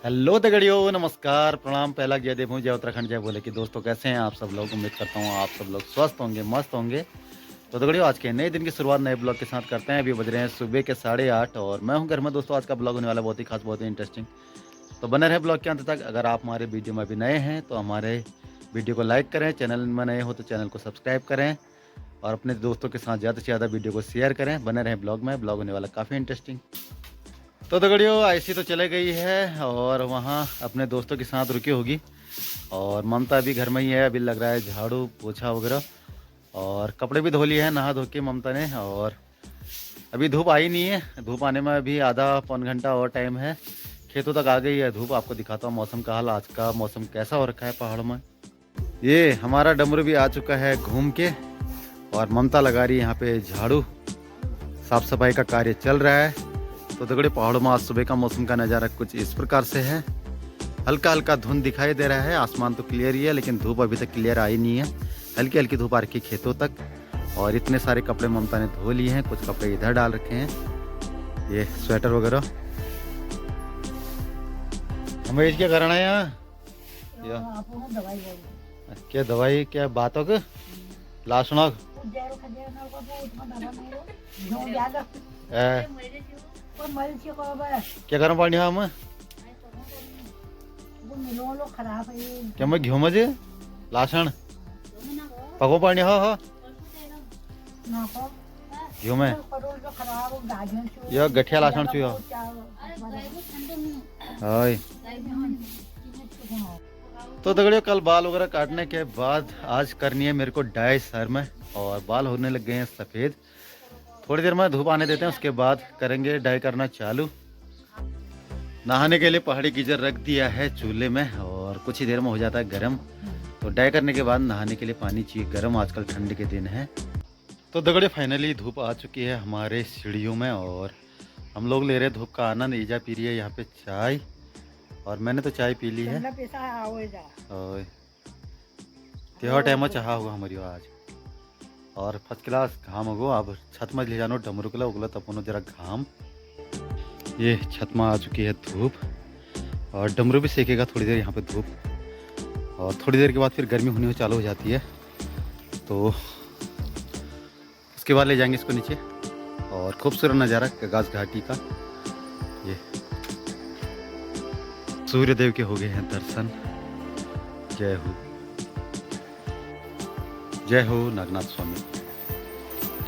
Hello दगड़ियों, नमस्कार, प्रणाम। पहला जय देव हूँ, जय उत्तराखंड, जय बोले कि दोस्तों कैसे हैं आप सब लोग। उम्मीद करता हूँ आप सब लोग स्वस्थ होंगे, मस्त होंगे। तो दगड़ियों, आज के नए दिन की शुरुआत नए ब्लॉग के साथ करते हैं। अभी बज रहे हैं सुबह के 8:30 और मैं हूँ घर में। दोस्तों, आज का ब्लॉग होने वाला बहुत ही खास, बहुत ही इंटरेस्टिंग। तो बने रहे ब्लॉग के अंत तक। अगर आप हमारे वीडियो में अभी नए हैं तो हमारे वीडियो को लाइक करें, चैनल में नए हो तो चैनल को सब्सक्राइब करें और अपने दोस्तों के साथ ज़्यादा से ज़्यादा वीडियो को शेयर करें। बने रहें ब्लॉग में, ब्लॉग होने वाला काफ़ी इंटरेस्टिंग। तो दगड़ियों, आयशी तो चले गई है और वहाँ अपने दोस्तों के साथ रुकी होगी और ममता अभी घर में ही है। अभी लग रहा है झाड़ू पोछा वगैरह और कपड़े भी धो लिए हैं नहा धो के ममता ने। और अभी धूप आई नहीं है, धूप आने में अभी आधा पौन घंटा और टाइम है। खेतों तक आ गई है धूप। आपको दिखाता हूँ मौसम का हाल। आज का मौसम कैसा हो रखा है पहाड़ों में। ये हमारा डमरू भी आ चुका है घूम के और ममता लगा रही है यहाँ पे झाड़ू। साफ सफाई का कार्य चल रहा है। तो दगड़े, पहाड़ों में आज सुबह का मौसम का नज़ारा कुछ इस प्रकार से है। हल्का हल्का धुंध दिखाई दे रहा है। आसमान तो क्लियर ही है लेकिन धूप अभी तक क्लियर आई नहीं है। हल्की हल्की धूप आ रखी खेतों तक। और इतने सारे कपड़े ममता ने धो लिए हैं, कुछ कपड़े इधर डाल रखे हैं, ये स्वेटर वगैरह। हमें क्या करना है यहाँ? क्या दवाई, क्या बातों के लाशनक क्या करना पड़ी हम क्या मैं घ्यू मजे लाशन पको पानी हो घ्यू में यह गठिया लाशन छुयो। हाय। तो दगड़ियों, कल बाल वगैरह काटने के बाद आज करनी है मेरे को डाई सर में और बाल होने लग गए हैं सफ़ेद। थोड़ी देर में धूप आने देते हैं, उसके बाद करेंगे डाई करना चालू। नहाने के लिए पहाड़ी गीजर रख दिया है चूल्हे में और कुछ ही देर में हो जाता है गर्म। तो डाई करने के बाद नहाने के लिए पानी चाहिए गर्म। आजकल ठंड के दिन है। तो दगड़े, फाइनली धूप आ चुकी है हमारे सीढ़ियों में और हम लोग ले रहे धूप का आनंद। ईजा पी रही है यहाँ पे चाय और मैंने तो चाय पी ली है। त्योहार टाइम में चाह होगा हमारी आज और फर्स्ट क्लास घाम होगो। अब छत में ले जानो डमरू के लिए उगला तपनो जरा घाम। ये छत में आ चुकी है धूप और डमरू भी सेकेगा थोड़ी देर यहाँ पे धूप। और थोड़ी देर के बाद फिर गर्मी होनी चालू हो जाती है तो उसके बाद ले जाएंगे इसको नीचे। और खूबसूरत नज़ारा कगास घाटी का। ये सूर्यदेव के हो गए हैं दर्शन। जय हो, जय हो नागनाथ स्वामी,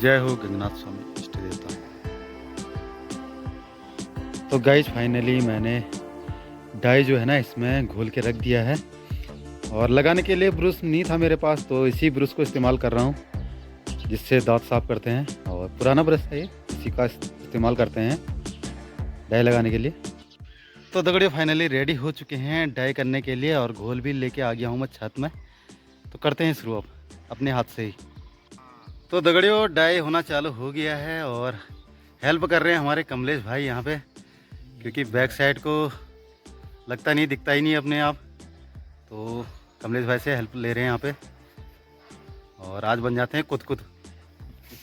जय हो गंगनाथ स्वामी इष्ट देवता। तो गाइस, फाइनली मैंने डाई जो है ना इसमें घोल के रख दिया है और लगाने के लिए ब्रश नहीं था मेरे पास तो इसी ब्रश को इस्तेमाल कर रहा हूँ जिससे दांत साफ करते हैं। और पुराना ब्रश है ये, इसी का इस्तेमाल करते हैं डाई लगाने के लिए। तो दगड़ियों, फाइनली रेडी हो चुके हैं डाई करने के लिए और घोल भी लेके आ गया हूँ मैं छत में। तो करते हैं शुरू अब अपने हाथ से ही। तो दगड़ियों, डाई होना चालू हो गया है और हेल्प कर रहे हैं हमारे कमलेश भाई यहाँ पे, क्योंकि बैक साइड को लगता नहीं, दिखता ही नहीं अपने आप। तो कमलेश भाई से हेल्प ले रहे हैं यहाँ पे और आज बन जाते हैं कुद कुद।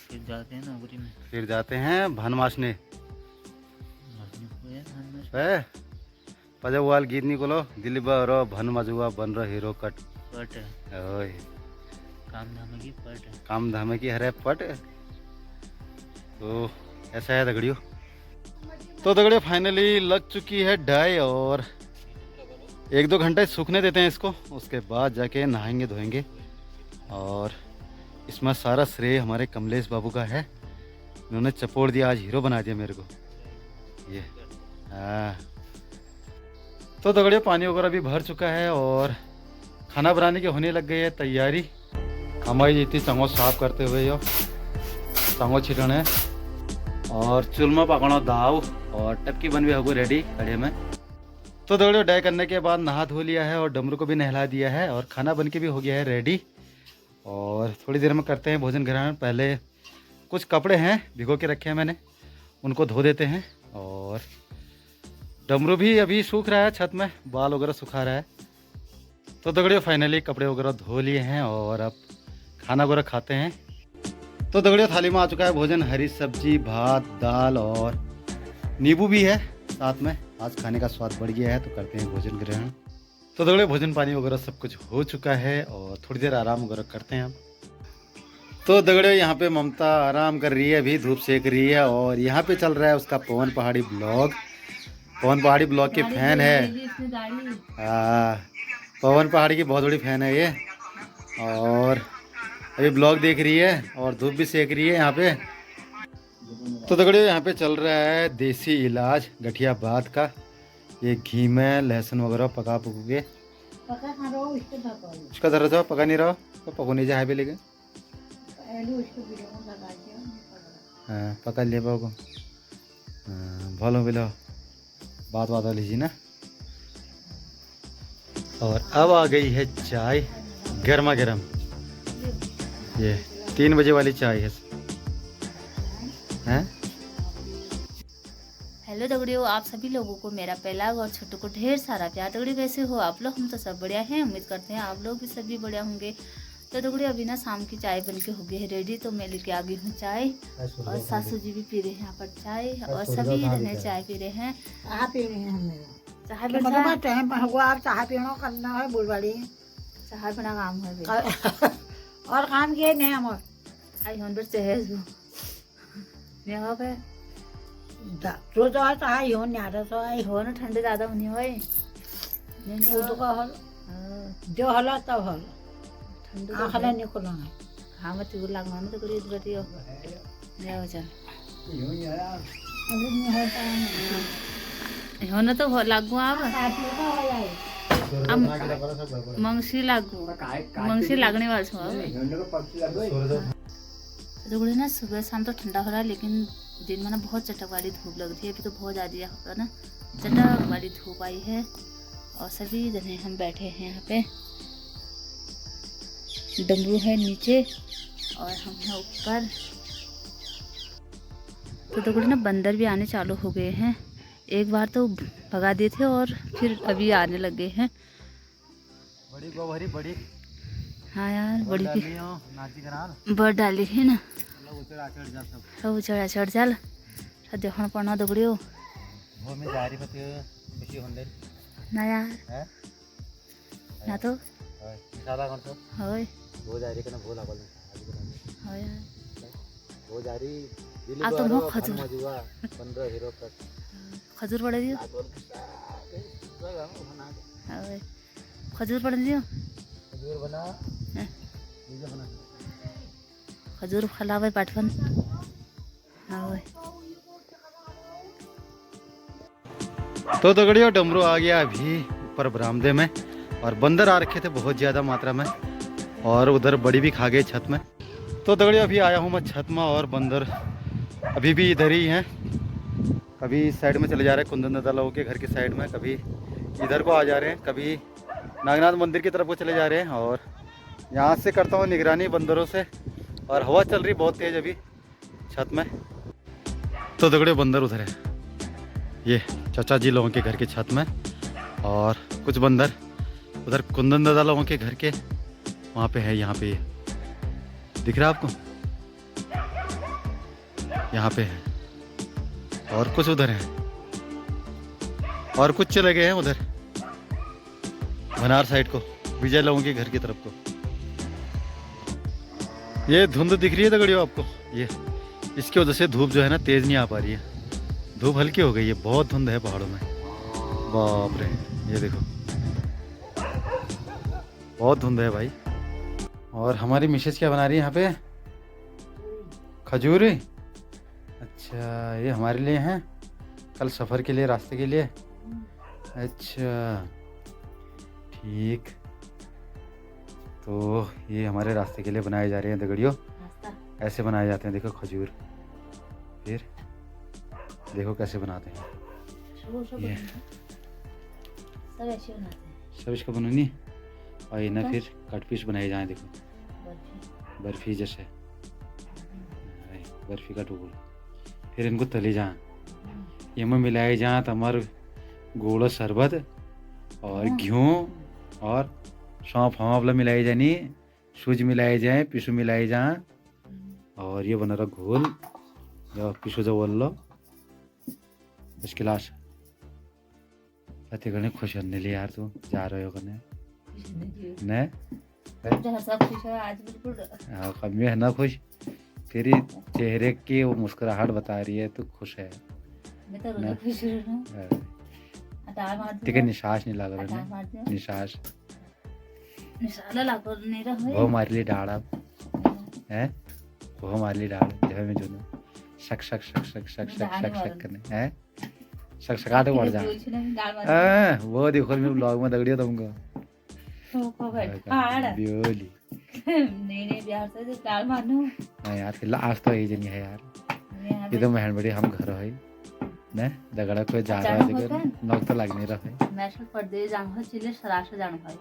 फिर जाते हैं नौकरी में, फिर जाते हैं भनमाशने पजवाल गीत निकोलो दिल्ली बरो भन मजुआ बन रहा हीरो कट पट ओए काम धाम की पट। काम धामे की हरे पट। तो ऐसा है दगड़ियों। तो दगड़ियों, फाइनली लग चुकी है डाई और 1-2 घंटे सूखने देते हैं इसको। उसके बाद जाके नहाएंगे धोएंगे और इसमें सारा श्रेय हमारे कमलेश बाबू का है। इन्होंने चपोड़ दिया, आज हीरो बना दिया मेरे को ये। हाँ। तो दगड़ियों, पानी वगैरह भी भर चुका है और खाना बनाने की होने लग गई है तैयारी। हमारी जीती चंगो साफ करते हुए यो चंगो छिटने और चूल्हा पकाना दाव और टपकी बन भी होगी रेडी कड़े में। तो दगड़ियों, डाई करने के बाद नहा धो लिया है और डमरू को भी नहला दिया है और खाना बन के भी हो गया है रेडी। और थोड़ी देर में करते हैं भोजन ग्रहण। पहले कुछ कपड़े हैं भिगो के रखे हैं मैंने, उनको धो देते हैं। और डमरू भी अभी सूख रहा है छत में, बाल वगैरह सुखा रहा है। तो दगड़ियों, फाइनली कपड़े वगैरह धो लिए हैं और अब खाना वगैरह खाते हैं। तो दगड़ियों, थाली में आ चुका है भोजन। हरी सब्जी, भात, दाल और नींबू भी है साथ में। आज खाने का स्वाद बढ़ गया है तो करते हैं भोजन ग्रहण। तो दगड़ियों भोजन पानी वगैरह सब कुछ हो चुका है और थोड़ी देर आराम वगैरह करते हैं हम। तो दगड़ियों यहाँ पे ममता आराम कर रही है, अभी धूप सेक रही है और यहाँ पे चल रहा है उसका पवन पहाड़ी ब्लॉग। पवन पहाड़ी ब्लॉग की फैन है। पवन पहाड़ी की बहुत बड़ी फैन है ये और अभी ब्लॉग देख रही है और धूप भी सेक रही है यहाँ पे। तो दगड़ियों यहाँ पे चल रहा है देसी इलाज गठिया बात का। ये घी में लहसुन वगैरह पका पकू के उसका दर्द हो, पका नहीं रहा तो पको नहीं जाए लेके। हाँ पका लिया पाओ भलो बिलो बात बात लीजिए ना। और अब आ गई है चाय गर्मा गर्म। ये 3 बजे वाली चाय है। हैं? हेलो दगड़ियों, आप सभी लोगों को मेरा पहला और छोटू को ढेर सारा प्यार। दगड़ियों कैसे हो आप लोग? हम तो सब बढ़िया हैं, उम्मीद करते हैं आप लोग भी सभी बढ़िया होंगे। तो दगड़ियों अभी ना शाम की चाय बन के हो गई है रेडी, तो मैं लेके आ गई हूँ चाय और सासू जी भी पी रहे हैं यहाँ पर चाय और सभी इधर चाय पी रहे हैं। चाय करना है बुलवाड़ी चाय बना काम है और काम किए नहीं हम आई होन पर चहेज यहाँ पे तो चाहे हो न्यारा तो आई हो ना ठंडे ज्यादा होनी हो वो तो का हल जो हला तब हल ठंडे आखला निकलना है। हाँ मत तू लगना तो करिए बैठियो ले हो चल अभी नहीं होता है हो ना तो लागू आप मंगसी लागू मंगसी लागने वाले तो ना सुबह शाम तो ठंडा हो रहा है, लेकिन दिन में ना बहुत चटक वाली धूप लगती है। अभी तो बहुत ज़्यादा होगा ना चटक वाली धूप आई है और सभी जने हम बैठे हैं यहाँ पे। डमरू है नीचे और हम हैं ऊपर। तो दगड़े ना बंदर भी आने चालू हो गए हैं। एक बार तो भगा दिए थे और फिर अभी आने लग गए हैं। बड़ी गोभरी बड़ी हाँ यार बड़ी बड़ डाली है ना सब चढ़ा चढ़ चल देखना पड़ना दगड़ियो ना यार ना तो आप तो बहुत खजूर पड़े दियो खजूर पड़े दियो खजूर खिलावे पाठवन। तो दगड़ियों डमरू आ गया अभी ऊपर बरामदे में और बंदर आ रखे थे बहुत ज़्यादा मात्रा में और उधर बड़ी भी खा गए छत में। तो दगड़ियों अभी आया हूँ मैं छत में और बंदर अभी भी इधर ही हैं। कभी इस साइड में चले जा रहे हैं कुंदन दादा लोगों के घर की साइड में, कभी इधर को आ जा रहे हैं, कभी नागनाथ मंदिर की तरफ को चले जा रहे हैं। और यहाँ से करता हूँ निगरानी बंदरों से और हवा चल रही बहुत तेज़ अभी छत में। तो दगड़ियों बंदर उधर है, ये चाचा जी लोगों के घर के छत में और कुछ बंदर उधर कुंदन दादा लोगों के घर के वहाँ पे है। यहाँ पे दिख रहा है आपको, यहाँ पे है और कुछ उधर है और कुछ चले गए हैं उधर भनार साइड को, विजय लोगों के घर की तरफ को। ये धुंध दिख रही है दगड़ियों आपको, ये इसकी वजह से धूप जो है ना तेज नहीं आ पा रही है। धूप हल्की हो गई है, बहुत धुंध है पहाड़ों में। बाप रे ये देखो बहुत धुंध है भाई। और हमारी मिसेज क्या बना रही है यहाँ पे? खजूर। अच्छा ये हमारे लिए हैं कल सफ़र के लिए, रास्ते के लिए। अच्छा ठीक, तो ये हमारे रास्ते के लिए बनाए जा रहे हैं दगड़ियों। ऐसे बनाए जाते हैं देखो खजूर, फिर देखो कैसे बनाते हैं ये सब इसका बननी और ये ना फिर कट पीस बनाए जाए। देखो बर्फी जैसे बर्फी का टुकड़ा, फिर इनको तले जाए, ये में मिलाए जाए तो हमारे गुड़ शरबत और घी और सौंफ वाला मिलाई जानी, सूज मिलाई जाए, पिसू मिलाई जाए और ये बना रहा घोल जो पिसू जो बोल लो इसके लाश अति गणे खुश होने लिए यार तू जा रहे हो कने किसने जी ने जहाँ सब खुश है आज बिल्कुल हाँ कमी है ना खुश तेरी चेहरे की वो मुस्कुराहट बता रही है तू खुश है मैं तो ना? रोज खुश रहूँ अटार मार ठीक है निशास नहीं लग रहा अटार है मार दियो निशास निशाला लागो नहीं रहा वो हमारे लिए डाड़ा है वो हमारे लिए डाड़ा जब में जो शक शक शक शक शक शक शक शक करने हैं शक शकाटे बढ़ जा वो देखो मैं ब्लॉग में दगड़ियो तुमको ब्योली नहीं बिहार से तो डाल मारनू हाँ यार फिलहाल आज तो ये नहीं है यार ये तो महन बड़ी हम घर है ने दगड़ा कोई जा रहा है लेकिन नौक तो लग नहीं रहा है मैं सब परदेश जाना है चिल्ले सरासर जाना है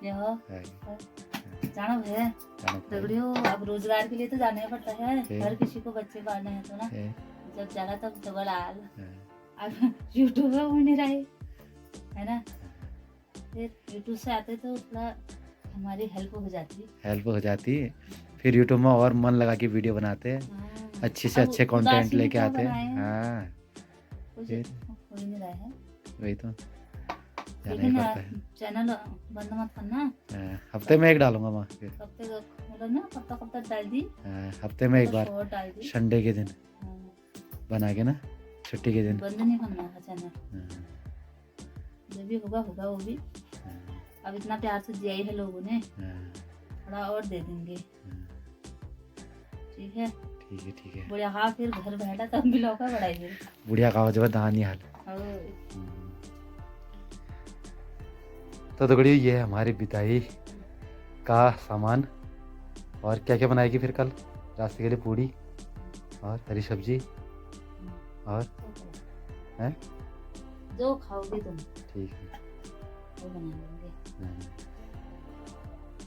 ये हो जाना है दगड़ियों अब रोजगार के लिए तो जाना ही पड़ता है हर किसी को बच्चे पालने हैं तो ना जब जाना तब डबल आल अब यूट्यूब में नहीं रहे है ना फिर यूट्यूब से आते तो थोड़ा हमारी हेल्प हो जाती है फिर यूट्यूब में और मन लगा के वीडियो बनाते हैं अच्छे से अच्छे कंटेंट लेके आते हैं हाँ फिर हो नहीं रहा है वही तो जाना ही लेकिन पड़ता है चैनल बंद मत करना हफ्ते में एक डालूंगा मैं फिर कब तक मतलब ना कब तक डाल दी हफ्ते में एक बार शॉर्ट डाल दी संडे के दिन बना के ना छुट्टी के दिन बंद नहीं करना है चैनल जो भी होगा होगा वो भी अब इतना प्यार से दिया ही है लोगों ने थोड़ा और दे देंगे ठीक है ठीक है बुढ़िया हाँ फिर घर बैठा तब भी लौका बढ़ाइए बुढ़िया का जब दानी हाल तो दगड़ियों ये है हमारी बिताई का सामान और क्या क्या बनाएगी फिर कल रास्ते के लिए पूड़ी और हरी सब्जी और हैं जो खाओगे तुम ठीक है वो बना लेंगे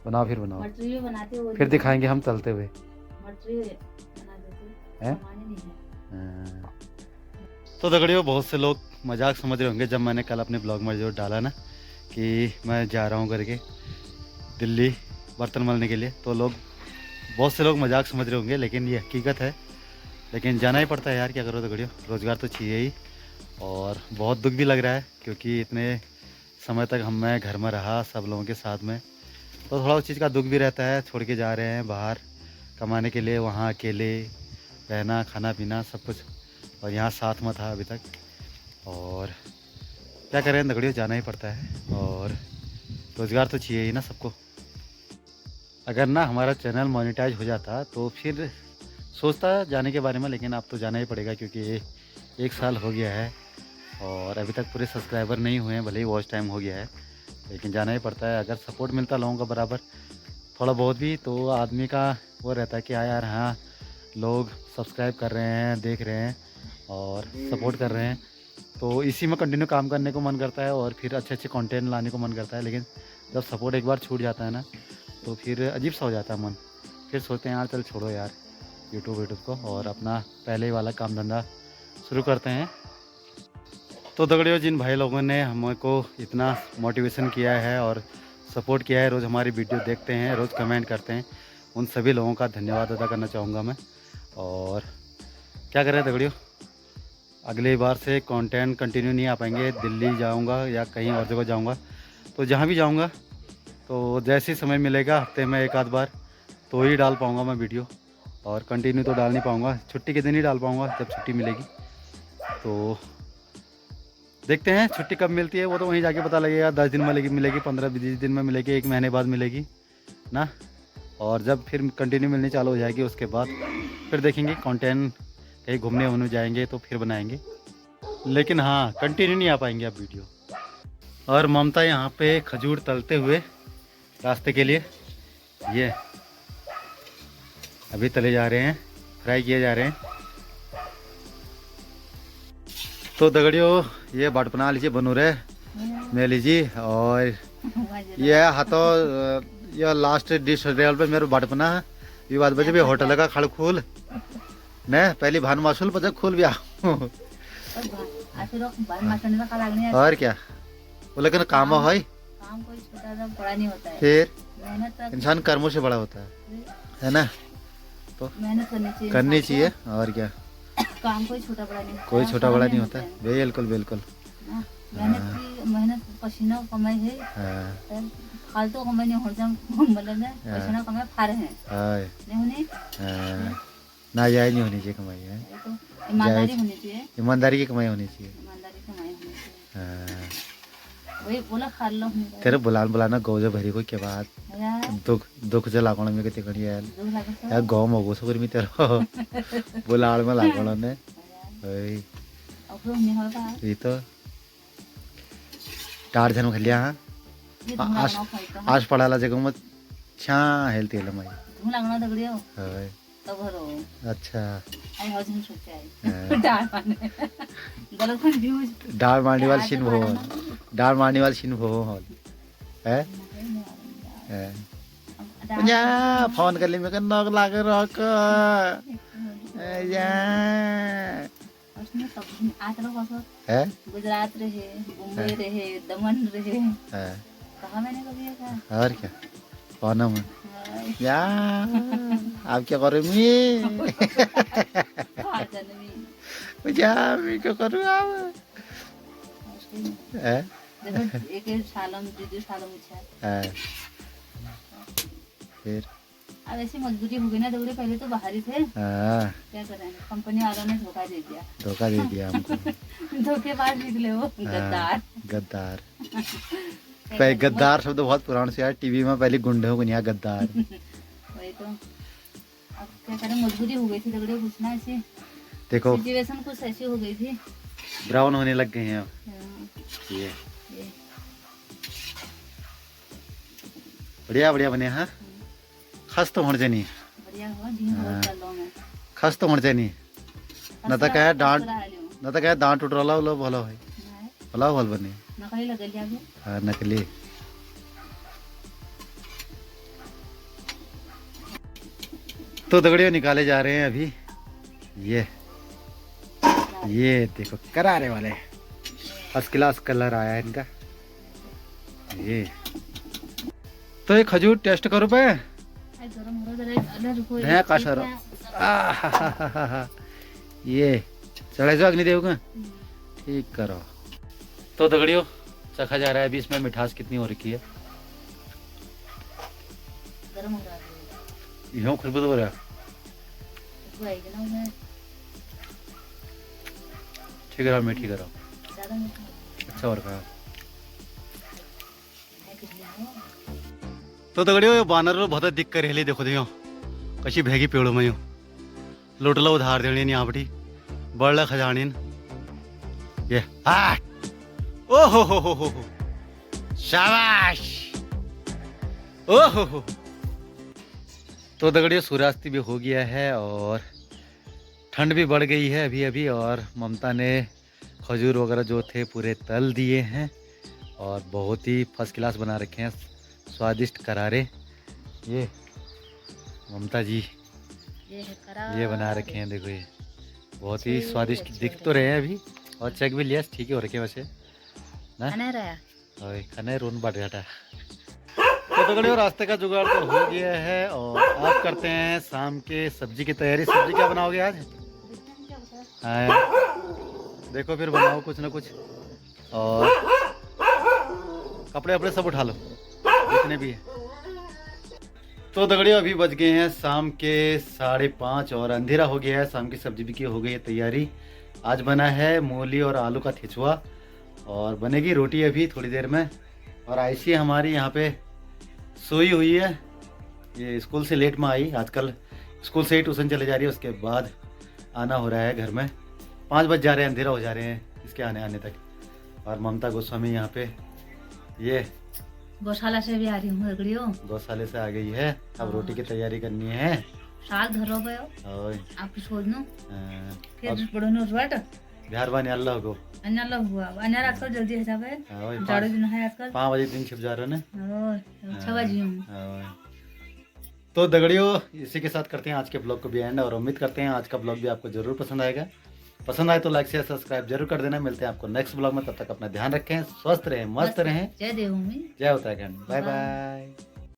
बनाओ फिर बनाओ मटरी भी बनाते हो फिर दिखाएंगे हम तलते हुए मटरी बना देते हैं सामान ही नहीं है तो दगड़ियों बहुत से लोग मजाक समझ रहे होंगे जब मैंने कल अपने ब्लॉग में जो डाला ना कि मैं जा रहा हूँ करके दिल्ली बर्तन मलने के लिए तो लोग बहुत से लोग मजाक समझ रहे होंगे लेकिन ये हकीकत है लेकिन जाना ही पड़ता है यार क्या करो दगड़ियों रोज़गार तो चाहिए ही और बहुत दुख भी लग रहा है क्योंकि इतने समय तक मैं घर में रहा सब लोगों के साथ में तो थोड़ा उस चीज़ का दुख भी रहता है छोड़ के जा रहे हैं बाहर कमाने के लिए वहाँ अकेले रहना खाना पीना सब कुछ और यहाँ साथ में था अभी तक और क्या करें दगड़ियों जाना ही पड़ता है और रोज़गार तो चाहिए ही ना सबको अगर ना हमारा चैनल मोनेटाइज हो जाता तो फिर सोचता जाने के बारे में लेकिन अब तो जाना ही पड़ेगा क्योंकि 1 साल हो गया है और अभी तक पूरे सब्सक्राइबर नहीं हुए हैं भले ही वॉच टाइम हो गया है लेकिन जाना ही पड़ता है अगर सपोर्ट मिलता लोगों का बराबर थोड़ा बहुत भी तो आदमी का वो रहता है कि यार हाँ लोग सब्सक्राइब कर रहे हैं देख रहे हैं और सपोर्ट कर रहे हैं तो इसी में कंटिन्यू काम करने को मन करता है और फिर अच्छे अच्छे कंटेंट लाने को मन करता है लेकिन जब सपोर्ट एक बार छूट जाता है ना तो फिर अजीब सा हो जाता है मन फिर सोचते हैं यार चल छोड़ो यार यूट्यूब को और अपना पहले वाला काम धंधा शुरू करते हैं। तो दगड़ियों जिन भाई लोगों ने हमको इतना मोटिवेशन किया है और सपोर्ट किया है रोज़ हमारी वीडियो देखते हैं रोज़ कमेंट करते हैं उन सभी लोगों का धन्यवाद अदा करना चाहूँगा मैं। और क्या करें दगड़ियों अगली बार से कंटेंट कंटिन्यू नहीं आ पाएंगे दिल्ली जाऊँगा या कहीं और जगह जाऊँगा तो जहाँ भी जाऊँगा तो जैसे ही समय मिलेगा हफ्ते में एक आध बार तो ही डाल पाऊँगा मैं वीडियो और कंटिन्यू तो डाल नहीं पाऊँगा छुट्टी के दिन ही डाल पाऊँगा जब छुट्टी मिलेगी तो देखते हैं छुट्टी कब मिलती है वो तो वहीं जाके पता लगेगा 10 दिन में मिलेगी 15-20 दिन में मिलेगी 1 महीने बाद मिलेगी ना और जब फिर कंटिन्यू मिलनी चालू हो जाएगी उसके बाद फिर देखेंगे कंटेंट कहीं घूमने वूमने जाएंगे तो फिर बनाएंगे लेकिन हाँ कंटिन्यू नहीं आ पाएंगे अब वीडियो। और ममता यहाँ पे खजूर तलते हुए रास्ते के लिए ये अभी तले जा रहे हैं फ्राई किए जा रहे हैं। तो दगड़ियों ये बटपना लीजिए बनू रहे मैं लीजिए और ये हाथों ये लास्ट डिश रेल पे मेरे बटपना ये बात बजे भी होटल का खड़ खोल ने पहली भान मासूल बजे खोल भी और क्या वो लेकिन काम है काम कोई छोटा सा बड़ा नहीं होता है फिर इंसान कर्मों से बड़ा होता है ना तो मेहनत करनी चाहिए और क्या काम कोई छोटा बड़ा नहीं कोई छोटा बड़ा नहीं होता बिल्कुल बिल्कुल मेहनत पसीना कमाई है हाँ फालतू कमाई नहीं हो जाम मतलब ना पसीना कमाई फार है हाँ नहीं होने हाँ। ना जायज नहीं होनी चाहिए कमाई है, ये तो ईमानदारी होनी चाहिए ईमानदारी की कमाई होनी चाहिए। ईमानदारी कमाई होनी चाहिए हाँ वही बोला खा लो तेरे बुलाना गौजे भरी को के बाद यार दुख से लागण में कितनी कड़ी यार दुख लगे तो यार गाँव में वो सकर में तेरा बुलाड़ में लागण ने ओए अब नहीं होगा ये तो टार जन खलिया हाँ ये धुआं आज लगना खाई तो आज पढ़ाला जगह में छा हेल्थ है लमाई धुआं लगना दगड़ियो ओए तब भरो अच्छा आई हजम सोचे हाँ। आई डाल माने गलत फन व्यूज डाल मारने वाली सीन वो डाल मारने वाली सीन वो हॉल है या फोन कर ली मैं नौक लागे रख या उसने सब आज लोग कसो है गुजरात रहे मुंबई रहे दमन रहे है कहा मैंने कभी ऐसा और क्या कौन है या आप क्या करो मैं जा मैं क्या करूँ आप है देखो एक सालम दीदी सालम अच्छा है फिर अब ऐसी मजबूरी हो गई ना दौड़े पहले तो बाहर ही थे हाँ क्या करें कंपनी वालों ने धोखा दे दिया धोखा दे दिया हमको धोखेबाज निकले वो गद्दार गद्दार पहले गद्दार शब्द बहुत पुराना से यार टीवी में पहले गुंडे को नहीं गद्दार वही तो अब क्या करें मजबूरी हो गई थी दगड़े कुछ ना ऐसी देखो सिचुएशन कुछ ऐसी हो गई थी ब्राउन होने लग गए हैं अब हाँ, ये ये बढ़िया बढ़िया बने हाँ खस तो होने चाहिए बढ़िया हुआ जी हो चल लो मैं खस तो होने चाहिए न तो क्या डांट न तो क्या दांत टूट रहा लो भला है भला भल बने नकली लग गया अभी हाँ नकली तो दगड़ियों निकाले जा रहे हैं अभी ये देखो करारे वाले फर्स्ट क्लास कलर आया है इनका ये तो ये खजूर टेस्ट करो पे आई गरम हो रहा है अरे रुको भैया का सर ये चढ़े जो अग्निदेव का ठीक करो तो दगड़ियों चखा जा रहा है अभी इसमें मिठास कितनी हो रखी है गरम हो रहा है यूं खुशबू हो रहा है वो आएगा ना मैं ठीक है मीठी करो ज्यादा मीठा अच्छा और कहा है कि नहीं तो दगड़ियों ये बानर बहुत दिक्कत रही देखो दियो कशी भेगी पेड़ों में यूं लुटला उधार देनी यहाँ बटी बड़ला खजानी ये हाँ ओ हो शाबाश ओ हो तो दगड़ियों सूर्यास्त भी हो गया है और ठंड भी बढ़ गई है अभी अभी और ममता ने खजूर वगैरह जो थे पूरे तल दिए हैं और बहुत ही फर्स्ट क्लास बना रखे हैं स्वादिष्ट करारे ये ममता जी ये बना रखे हैं देखो ये बहुत ही स्वादिष्ट दिख तो रहे हैं अभी और चेक भी लिया ठीक ही हो रखे वैसे ना और खाने रोन बढ़ जाता तो दगड़ियों रास्ते का जुगाड़ तो हो गया है और आप करते हैं शाम के सब्जी की तैयारी। सब्जी क्या बनाओगे आज? हाँ देखो फिर बनाओ कुछ ना कुछ और कपड़े वपड़े सब उठा लो जितने भी है। तो दगड़ियों अभी बज गए हैं शाम के 5:30 और अंधेरा हो गया है। शाम की सब्जी भी की हो गई है तैयारी। आज बना है मूली और आलू का ठेचुआ और बनेगी रोटी अभी थोड़ी देर में। और आयशी हमारी यहाँ पे सोई हुई है, ये स्कूल से लेट में आई। आजकल स्कूल से ही ट्यूशन चले जा रही है, उसके बाद आना हो रहा है घर में। 5 बज जा रहे हैं, अंधेरा हो जा रहे हैं इसके आने तक। और ममता गोस्वामी यहाँ पे ये गौशाला से भी आ रही हूँ दगड़ियों, गौशाले से आ गई है। अब रोटी की तैयारी करनी है। साग धरो गयो आप छोड़ नो फिर बड़ो नो रट बिहार बानी अल्लाह को अन्या हुआ अन्या रात को जल्दी है सब जाड़ो दिन है आजकल 5 बजे दिन छिप जा रहे हैं और 6 बजे हूँ। तो दगड़ियों इसी के साथ करते हैं आज के ब्लॉग को भी एंड और उम्मीद करते हैं आज का ब्लॉग भी आपको जरूर पसंद आएगा। पसंद आए तो लाइक शेयर सब्सक्राइब जरूर कर देना। मिलते हैं आपको नेक्स्ट ब्लॉग में, तब तक अपना ध्यान रखें, स्वस्थ रहें, मस्त रहें। जय देव जय उत्तराखंड, बाय बाय।